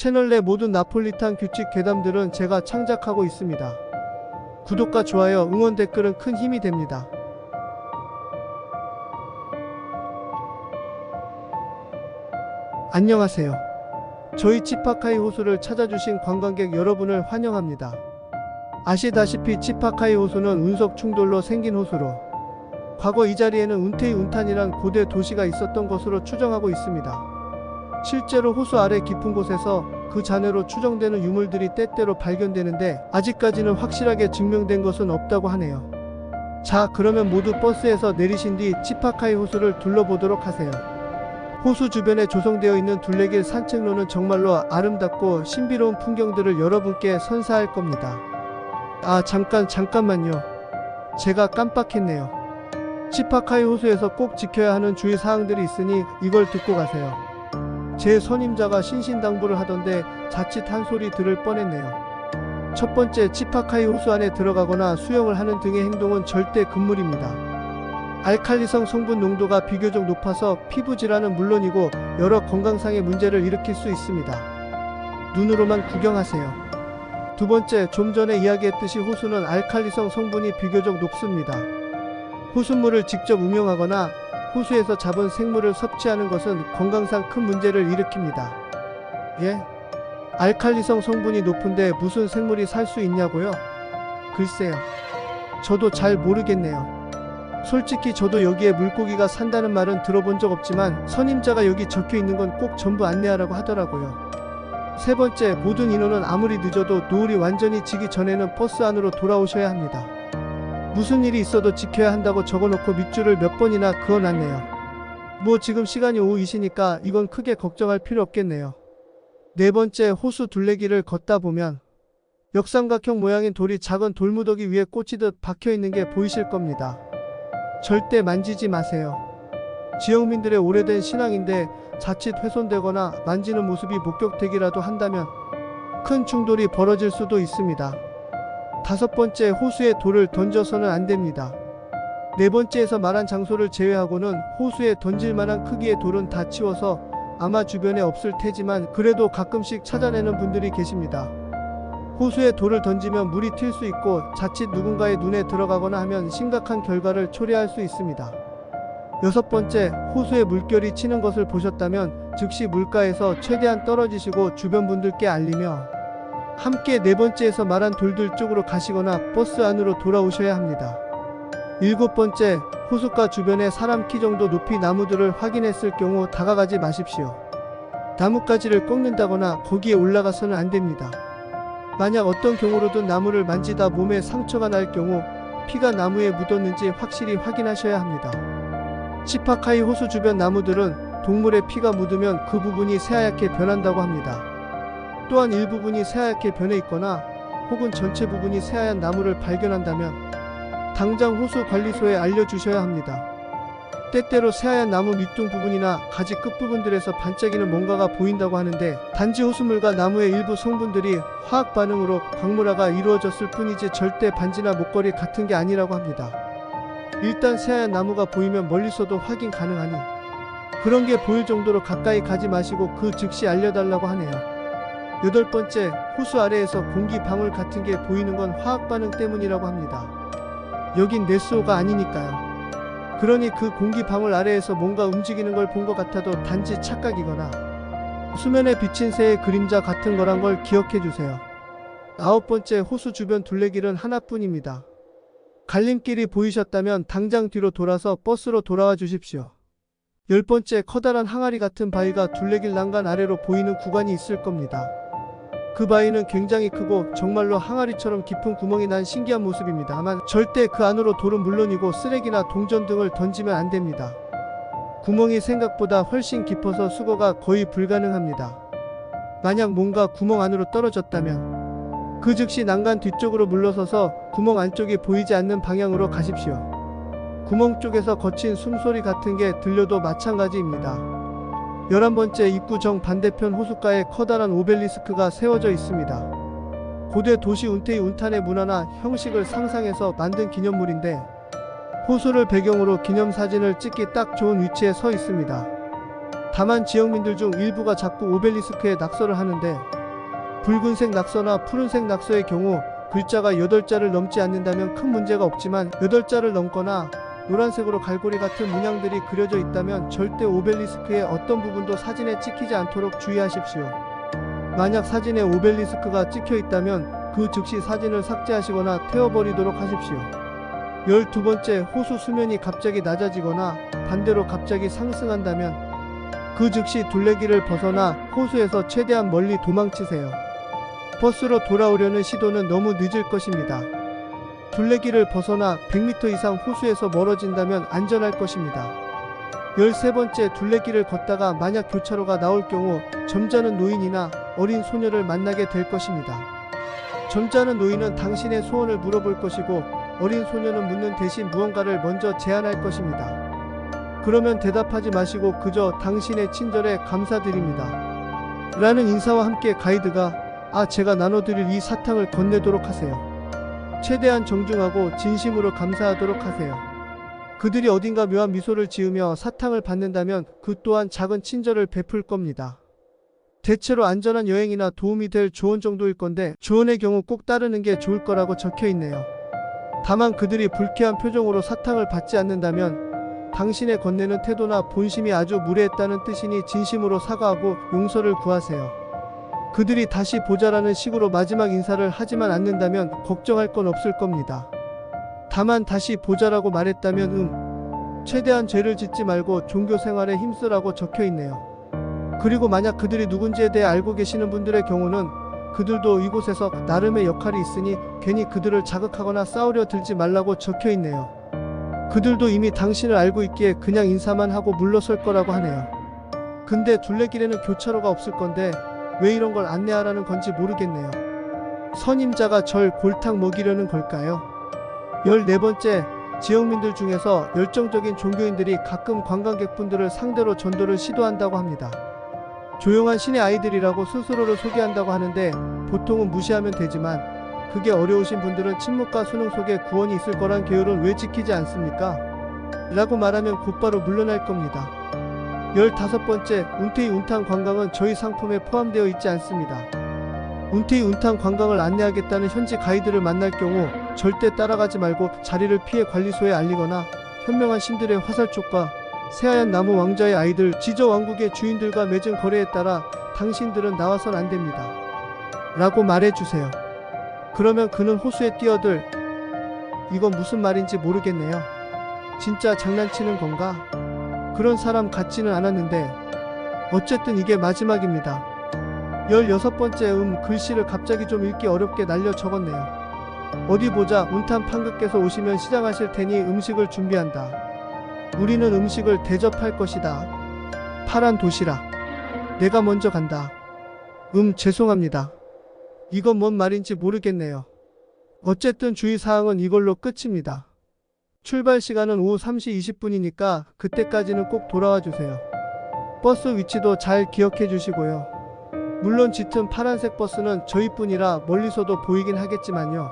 채널 내 모든 나폴리탄 규칙 괴담들은 제가 창작하고 있습니다. 구독과 좋아요, 응원 댓글은 큰 힘이 됩니다. 안녕하세요. 저희 치파카이 호수를 찾아주신 관광객 여러분을 환영합니다. 아시다시피 치파카이 호수는 운석 충돌로 생긴 호수로 과거 이 자리에는 운테이 운탄이란 고대 도시가 있었던 것으로 추정하고 있습니다. 실제로 호수 아래 깊은 곳에서 그 잔해로 추정되는 유물들이 때때로 발견되는데 아직까지는 확실하게 증명된 것은 없다고 하네요. 자, 그러면 모두 버스에서 내리신 뒤 치파카이 호수를 둘러보도록 하세요. 호수 주변에 조성되어 있는 둘레길 산책로는 정말로 아름답고 신비로운 풍경들을 여러분께 선사할 겁니다. 아, 잠깐만요. 제가 깜빡했네요. 치파카이 호수에서 꼭 지켜야 하는 주의사항들이 있으니 이걸 듣고 가세요. 제 선임자가 신신당부를 하던데 자칫 한 소리 들을 뻔했네요. 첫 번째, 치파카이 호수 안에 들어가거나 수영을 하는 등의 행동은 절대 금물입니다. 알칼리성 성분 농도가 비교적 높아서 피부 질환은 물론이고 여러 건강상의 문제를 일으킬 수 있습니다. 눈으로만 구경하세요. 두 번째, 좀 전에 이야기했듯이 호수는 알칼리성 성분이 비교적 높습니다. 호수물을 직접 음용하거나 호수에서 잡은 생물을 섭취하는 것은 건강상 큰 문제를 일으킵니다. 예? 알칼리성 성분이 높은데 무슨 생물이 살 수 있냐고요? 글쎄요. 저도 잘 모르겠네요. 솔직히 저도 여기에 물고기가 산다는 말은 들어본 적 없지만 선임자가 여기 적혀 있는 건 꼭 전부 안내하라고 하더라고요. 세 번째, 모든 인원은 아무리 늦어도 노을이 완전히 지기 전에는 버스 안으로 돌아오셔야 합니다. 무슨 일이 있어도 지켜야 한다고 적어놓고 밑줄을 몇 번이나 그어놨네요. 뭐 지금 시간이 오후 2시니까 이건 크게 걱정할 필요 없겠네요. 네 번째, 호수 둘레길을 걷다 보면 역삼각형 모양인 돌이 작은 돌무더기 위에 꽂히듯 박혀있는 게 보이실 겁니다. 절대 만지지 마세요. 지역민들의 오래된 신앙인데 자칫 훼손되거나 만지는 모습이 목격되기라도 한다면 큰 충돌이 벌어질 수도 있습니다. 다섯 번째, 호수에 돌을 던져서는 안 됩니다. 네 번째에서 말한 장소를 제외하고는 호수에 던질 만한 크기의 돌은 다 치워서 아마 주변에 없을 테지만 그래도 가끔씩 찾아내는 분들이 계십니다. 호수에 돌을 던지면 물이 튈 수 있고 자칫 누군가의 눈에 들어가거나 하면 심각한 결과를 초래할 수 있습니다. 여섯 번째, 호수에 물결이 치는 것을 보셨다면 즉시 물가에서 최대한 떨어지시고 주변 분들께 알리며 함께 네 번째에서 말한 돌들 쪽으로 가시거나 버스 안으로 돌아오셔야 합니다. 일곱 번째, 호숫가 주변에 사람 키 정도 높이 나무들을 확인했을 경우 다가가지 마십시오. 나뭇가지를 꺾는다거나 거기에 올라가서는 안 됩니다. 만약 어떤 경우로든 나무를 만지다 몸에 상처가 날 경우 피가 나무에 묻었는지 확실히 확인하셔야 합니다. 치파카이 호수 주변 나무들은 동물의 피가 묻으면 그 부분이 새하얗게 변한다고 합니다. 또한 일부분이 새하얗게 변해 있거나 혹은 전체 부분이 새하얀 나무를 발견한다면 당장 호수관리소에 알려주셔야 합니다. 때때로 새하얀 나무 밑둥 부분이나 가지 끝부분들에서 반짝이는 뭔가가 보인다고 하는데 단지 호수물과 나무의 일부 성분들이 화학 반응으로 광물화가 이루어졌을 뿐이지 절대 반지나 목걸이 같은 게 아니라고 합니다. 일단 새하얀 나무가 보이면 멀리서도 확인 가능하니 그런 게 보일 정도로 가까이 가지 마시고 그 즉시 알려달라고 하네요. 여덟 번째, 호수 아래에서 공기 방울 같은 게 보이는 건 화학 반응 때문이라고 합니다. 여긴 네스호가 아니니까요. 그러니 그 공기 방울 아래에서 뭔가 움직이는 걸 본 것 같아도 단지 착각이거나 수면에 비친 새의 그림자 같은 거란 걸 기억해 주세요. 아홉 번째, 호수 주변 둘레길은 하나뿐입니다. 갈림길이 보이셨다면 당장 뒤로 돌아서 버스로 돌아와 주십시오. 열 번째, 커다란 항아리 같은 바위가 둘레길 난간 아래로 보이는 구간이 있을 겁니다. 그 바위는 굉장히 크고 정말로 항아리처럼 깊은 구멍이 난 신기한 모습입니다. 다만 절대 그 안으로 돌은 물론이고 쓰레기나 동전 등을 던지면 안 됩니다. 구멍이 생각보다 훨씬 깊어서 수거가 거의 불가능합니다. 만약 뭔가 구멍 안으로 떨어졌다면 그 즉시 난간 뒤쪽으로 물러서서 구멍 안쪽이 보이지 않는 방향으로 가십시오. 구멍 쪽에서 거친 숨소리 같은 게 들려도 마찬가지입니다. 11번째, 입구 정 반대편 호숫가에 커다란 오벨리스크가 세워져 있습니다. 고대 도시 운테이 운탄의 문화나 형식을 상상해서 만든 기념물인데 호수를 배경으로 기념사진을 찍기 딱 좋은 위치에 서 있습니다. 다만 지역민들 중 일부가 자꾸 오벨리스크에 낙서를 하는데 붉은색 낙서나 푸른색 낙서의 경우 글자가 8자를 넘지 않는다면 큰 문제가 없지만 8자를 넘거나 노란색으로 갈고리 같은 문양들이 그려져 있다면 절대 오벨리스크의 어떤 부분도 사진에 찍히지 않도록 주의하십시오. 만약 사진에 오벨리스크가 찍혀 있다면 그 즉시 사진을 삭제하시거나 태워버리도록 하십시오. 12번째, 호수 수면이 갑자기 낮아지거나 반대로 갑자기 상승한다면 그 즉시 둘레길을 벗어나 호수에서 최대한 멀리 도망치세요. 버스로 돌아오려는 시도는 너무 늦을 것입니다. 둘레길을 벗어나 100m 이상 호수에서 멀어진다면 안전할 것입니다. 13번째, 둘레길을 걷다가 만약 교차로가 나올 경우 점잖은 노인이나 어린 소녀를 만나게 될 것입니다. 점잖은 노인은 당신의 소원을 물어볼 것이고 어린 소녀는 묻는 대신 무언가를 먼저 제안할 것입니다. 그러면 대답하지 마시고 그저 당신의 친절에 감사드립니다 라는 인사와 함께 가이드가 제가 나눠드릴 이 사탕을 건네도록 하세요. 최대한 정중하고 진심으로 감사하도록 하세요. 그들이 어딘가 묘한 미소를 지으며 사탕을 받는다면 그 또한 작은 친절을 베풀 겁니다. 대체로 안전한 여행이나 도움이 될 조언 정도일 건데 조언의 경우 꼭 따르는 게 좋을 거라고 적혀 있네요. 다만 그들이 불쾌한 표정으로 사탕을 받지 않는다면 당신의 건네는 태도나 본심이 아주 무례했다는 뜻이니 진심으로 사과하고 용서를 구하세요. 그들이 다시 보자라는 식으로 마지막 인사를 하지만 않는다면 걱정할 건 없을 겁니다. 다만 다시 보자라고 말했다면 최대한 죄를 짓지 말고 종교 생활에 힘쓰라고 적혀 있네요. 그리고 만약 그들이 누군지에 대해 알고 계시는 분들의 경우는 그들도 이곳에서 나름의 역할이 있으니 괜히 그들을 자극하거나 싸우려 들지 말라고 적혀 있네요. 그들도 이미 당신을 알고 있기에 그냥 인사만 하고 물러설 거라고 하네요. 근데 둘레길에는 교차로가 없을 건데 왜 이런 걸 안내하라는 건지 모르겠네요. 선임자가 절 골탕 먹이려는 걸까요? 14번째, 지역민들 중에서 열정적인 종교인들이 가끔 관광객분들을 상대로 전도를 시도한다고 합니다. 조용한 신의 아이들이라고 스스로를 소개한다고 하는데 보통은 무시하면 되지만 그게 어려우신 분들은 침묵과 수능 속에 구원이 있을 거란 계율은 왜 지키지 않습니까? 라고 말하면 곧바로 물러날 겁니다. 15번째, 운테이 운탕 관광은 저희 상품에 포함되어 있지 않습니다. 운테이 운탕 관광을 안내하겠다는 현지 가이드를 만날 경우 절대 따라가지 말고 자리를 피해 관리소에 알리거나 현명한 신들의 화살촉과 새하얀 나무 왕자의 아이들, 지저 왕국의 주인들과 맺은 거래에 따라 당신들은 나와선 안 됩니다 라고 말해주세요. 그러면 그는 호수에 뛰어들 이건 무슨 말인지 모르겠네요. 진짜 장난치는 건가? 그런 사람 같지는 않았는데 어쨌든 이게 마지막입니다. 16번째, 글씨를 갑자기 좀 읽기 어렵게 날려 적었네요. 어디 보자. 운탄 판극께서 오시면 시장하실 테니 음식을 준비한다. 우리는 음식을 대접할 것이다. 파란 도시락. 내가 먼저 간다. 죄송합니다. 이건 뭔 말인지 모르겠네요. 어쨌든 주의사항은 이걸로 끝입니다. 출발 시간은 오후 3시 20분이니까 그때까지는 꼭 돌아와 주세요. 버스 위치도 잘 기억해 주시고요. 물론 짙은 파란색 버스는 저희뿐이라 멀리서도 보이긴 하겠지만요.